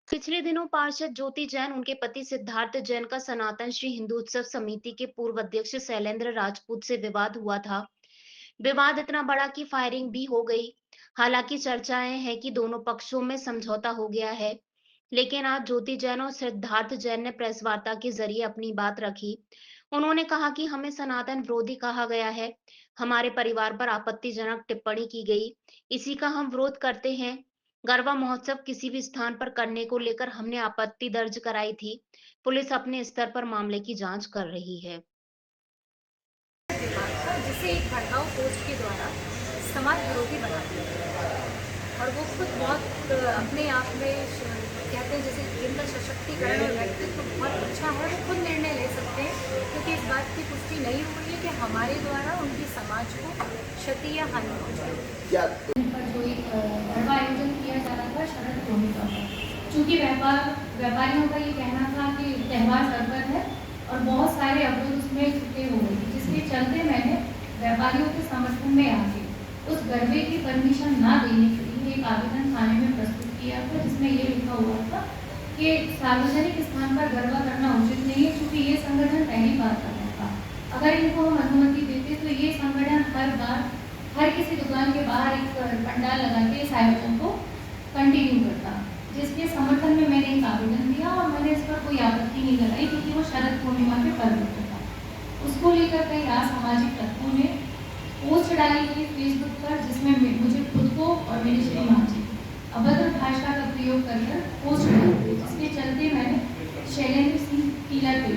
पिछले दिनों पार्षद ज्योति जैन उनके पति सिद्धार्थ जैन का सनातन श्री हिंदू उत्सव समिति के पूर्व अध्यक्ष शैलेंद्र राजपूत से विवाद हुआ था। विवाद इतना बड़ा कि फायरिंग भी हो गई। हालांकि चर्चाएं हैं कि दोनों पक्षों में समझौता हो गया है, लेकिन आज ज्योति जैन और सिद्धार्थ जैन ने प्रेस वार्ता के जरिए अपनी बात रखी। उन्होंने कहा कि हमें सनातन विरोधी कहा गया है, हमारे परिवार पर आपत्तिजनक टिप्पणी की गई, इसी का हम विरोध करते हैं। गरबा महोत्सव किसी भी स्थान पर करने को लेकर हमने आपत्ति दर्ज कराई थी। पुलिस अपने स्तर पर मामले की जांच कर रही है। जिसे एक भड़काऊ पोस्ट के द्वारा समाज विरोधी बना दिया गया और वो खुद बहुत अपने आप में कहते हैं जैसे जिनका सशक्तिकरण और व्यक्तित्व बहुत अच्छा है, वो खुद निर्णय ले सकते हैं, क्योंकि इस बात की पुष्टि नहीं हुई है कि हमारे द्वारा उनकी समाज को क्षति या हानि पहुँचाई। पर जो एक गरबा आयोजन किया जा रहा था शरद पूर्णिमा पर, चूँकि व्यापारियों का ये कहना था कि त्यौहार सरबत है और बहुत सारे अवरोध उसमें छुटे हो गए, जिसके चलते मैंने व्यापारियों के समर्थन में आके उस गरबे की परमिशन ना देने के लिए एक आवेदन थाने में प्रस्तुत किया था, जिसमें ये लिखा हुआ था कि सार्वजनिक स्थान पर गरबा करना उचित नहीं है, क्योंकि ये संगठन पहली बार कर रहा था। अगर इनको हम अनुमति देते तो ये संगठन हर बार हर किसी दुकान के बाहर एक पंडाल लगा के इस आयोजन को कंटिन्यू करता, जिसके समर्थन में मैंने एक आवेदन दिया और मैंने इस पर कोई आपत्ति नहीं लगाई, क्योंकि वो शरद पूर्णिमा के पर्व पर था। उसको लेकर कई असामाजिक तत्वों ने पोस्ट डाली थी फेसबुक पर, जिसमें मुझे खुद को और मेरी श्रीमान जी अभद्र भाषा का प्रयोग कर पोस्ट डाली थी, जिसके चलते मैंने शैलेंद्र सिंह टीलर पे,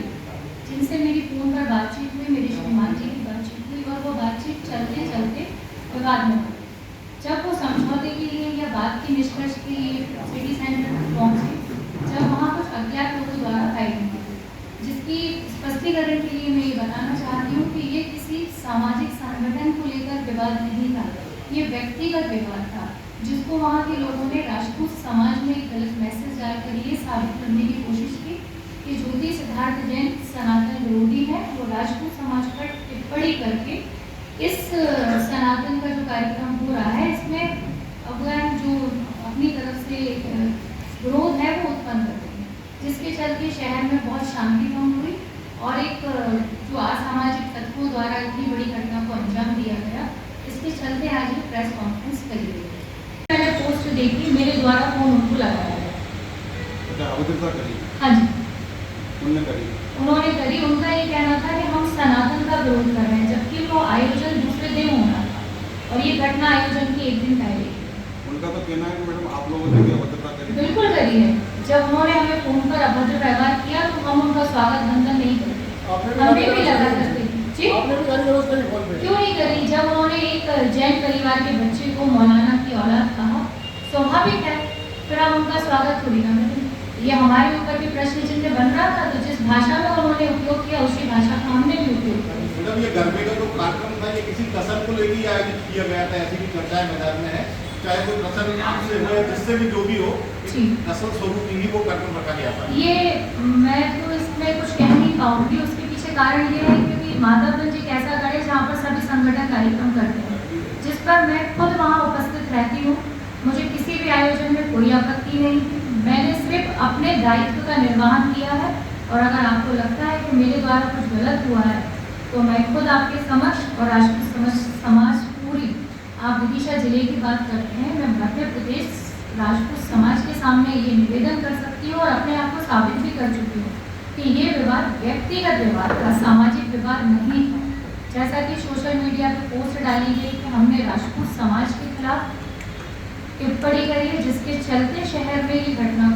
जिनसे मेरी फोन पर बातचीत हुई, मेरी श्रीमान जी की बातचीत हुई और वो बातचीत चलते चलते विवाद में पड़ी। जब वो समझौते के लिए या बात के निष्कर्ष के लिए सिटी सेंटर पहुंचे, जब वहाँ कुछ अज्ञात लोगों द्वारा फायरिंग की, जिसकी स्पष्टीकरण के लिए मैं ये बताना चाहती हूँ कि ये किसी सामाजिक संगठन को लेकर विवाद नहीं था, ये व्यक्तिगत विवाद था, जिसको वहाँ के लोगों ने राजपूत समाज में एक गलत मैसेज डालकर ये साबित करने की कोशिश की कि ज्योति सिद्धार्थ जैन सनातन विरोधी है। वो राजपूत समाज पर टिप्पणी करके इस सनातन का जो कार्यक्रम हो रहा है, इसमें अवगण जो अपनी तरफ से विरोध है वो उत्पन्न करते हैं, जिसके चलते शहर में बहुत शांति भंग हुई और एक जो असामाजिक तत्वों द्वारा इतनी बड़ी घटना को अंजाम दिया गया, इसके चलते आज ये प्रेस कॉन्फ्रेंस करी गई। मैंने पोस्ट देखी, मेरे द्वारा फोन उनको लगाया गया। हाँ जी, उन्होंने करी। उनका ये कहना था कि हम सनातन का विरोध कर रहे हैं, जबकि वो आयोजन दूसरे दिन होना था और ये घटना आयोजन के एक दिन पहले। उनका तो कहना है कि मैडम आप लोगों ने भी अभद्रता करी। बिल्कुल करी है। जब उन्होंने हमें फोन पर अभद्र व्यवहार किया तो हम उनका स्वागत बंधन नहीं करते, हमें भी लगा करते जी। क्यों नहीं करी? जब उन्होंने एक जैन परिवार के बच्चे को मौलाना की औलाद कहा, स्वाभाविक है, फिर हम उनका स्वागत थोड़ी ना करें। ये हमारे ऊपर भी प्रश्न चिन्ह बन रहा था, तो जिस भाषा में उन्होंने उपयोग किया उसी भाषा का हमने भी उपयोग किया। मतलब ये गरबे का जो कार्यक्रम था, ये किसी कसर को लेकर आयोजित किया गया था, ऐसी भी चर्चाएं मैदान में है। चाहे कोई कसर से हो, जिससे भी जो भी हो, असल स्वरूप ही वो कार्यक्रम रखा गया था। ये मैं तो इसमें कुछ कह नहीं पाऊंगी। उसके पीछे कारण ये है क्योंकि माधवगंज एक ऐसा गढ़ है जहाँ पर सभी संगठन कार्यक्रम करते हैं, जिस पर मैं खुद वहाँ उपस्थित रहती हूँ। मुझे किसी भी आयोजन में कोई आपत्ति नहीं थी। मैंने सिर्फ अपने दायित्व का निर्वहन किया है, और अगर आपको लगता है कि मेरे द्वारा कुछ गलत हुआ है तो मैं खुद आपके समक्ष और राष्ट्रीय समाज पूरी, आप विदिशा जिले की बात करते हैं, मैं मध्य प्रदेश राजपूत समाज के सामने ये निवेदन कर सकती हूँ और अपने आप को साबित भी कर चुकी हूँ कि ये विवाद व्यक्तिगत विवाद था, सामाजिक विवाद नहीं था। जैसा कि सोशल मीडिया पर पोस्ट डाली गई कि हमने राजपूत समाज के खिलाफ टिप्पणी करी है, जिसके चलते शहर में ये घटना